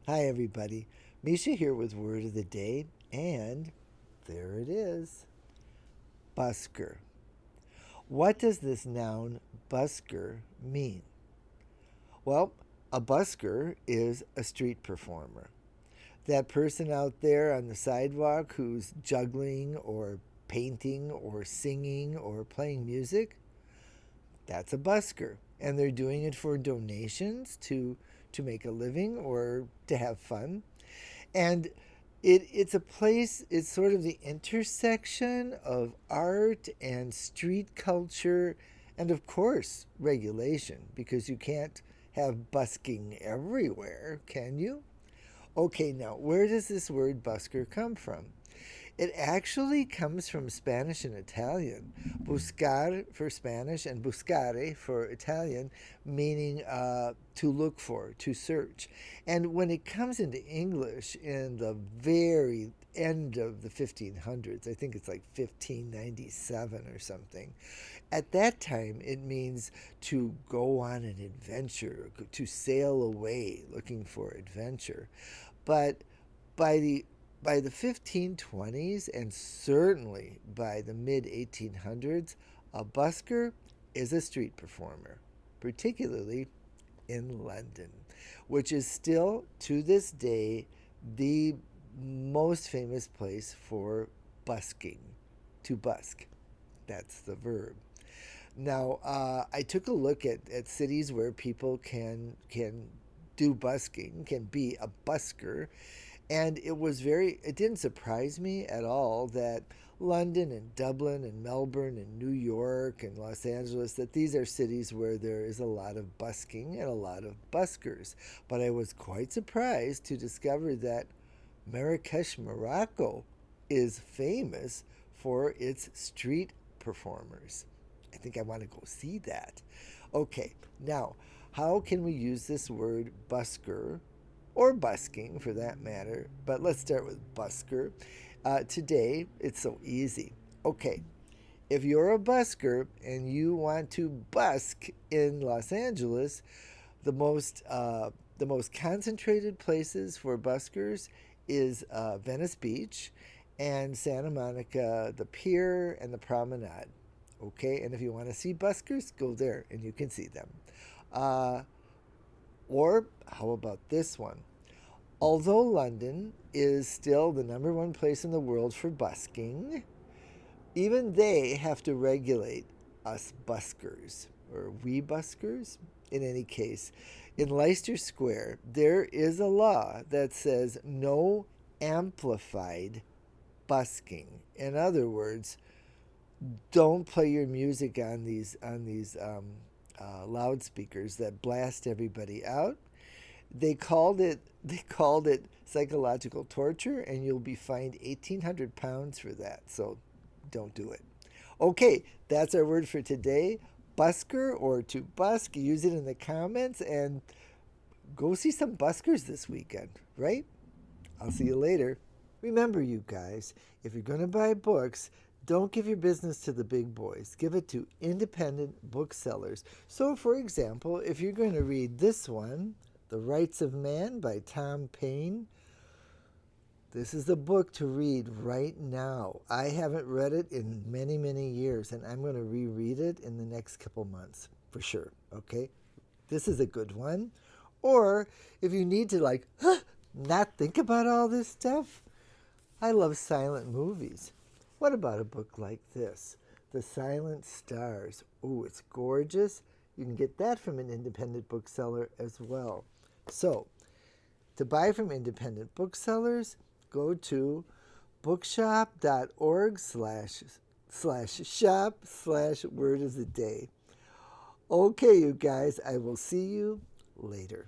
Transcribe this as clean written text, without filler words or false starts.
Hi, everybody. Mischa here with Word of the Day, and there it is, busker. What does this noun busker mean? Well, a busker is a street performer. That person out there on the sidewalk who's juggling or painting or singing or playing music, that's a busker. And they're doing it for donations to make a living or to have fun. And it's a place, it's sort of the intersection of art and street culture and, of course, regulation, because you can't have busking everywhere, can you? Okay, now, where does this word busker come from? It actually comes from Spanish and Italian. Buscar for Spanish and buscare for Italian, meaning to look for, to search. And when it comes into English in the very end of the 1500s, I think it's like 1597 or something, at that time it means to go on an adventure, to sail away looking for adventure. But by the 1520s and certainly by the mid 1800s, a busker is a street performer, particularly in London, which is still to this day the most famous place for busking, to busk. That's the verb. Now, I took a look at cities where people can do busking, can be a busker, and it didn't surprise me at all that London and Dublin and Melbourne and New York and Los Angeles, that these are cities where there is a lot of busking and a lot of buskers. But I was quite surprised to discover that Marrakesh, Morocco is famous for its street performers. I think I want to go see that. Okay, now, how can we use this word busker or busking for that matter? But let's start with busker. Today, it's so easy. Okay, if you're a busker and you want to busk in Los Angeles, the most concentrated places for buskers is Venice Beach and Santa Monica, the pier and the promenade. Okay, and if you want to see buskers, go there and you can see them. Uh, or how about this one? Although London is still the number one place in the world for busking, even they have to regulate us buskers, or we buskers. In any case, in Leicester Square, there is a law that says no amplified busking. In other words, don't play your music on these loudspeakers that blast everybody out. They called it psychological torture, and you'll be fined 1,800 pounds for that. So don't do it. Okay, that's our word for today. Busker or to busk. Use it in the comments and go see some buskers this weekend, right? I'll see you later. Remember, you guys, if you're going to buy books, don't give your business to the big boys. Give it to independent booksellers. So, for example, if you're going to read this one, The Rights of Man by Tom Paine, this is the book to read right now. I haven't read it in many, many years, and I'm going to reread it in the next couple months for sure. Okay? This is a good one. Or if you need to, not think about all this stuff, I love silent movies. What about a book like this? The Silent Stars. Oh, it's gorgeous. You can get that from an independent bookseller as well. So, to buy from independent booksellers, go to bookshop.org/shop/word of the day. Okay, you guys, I will see you later.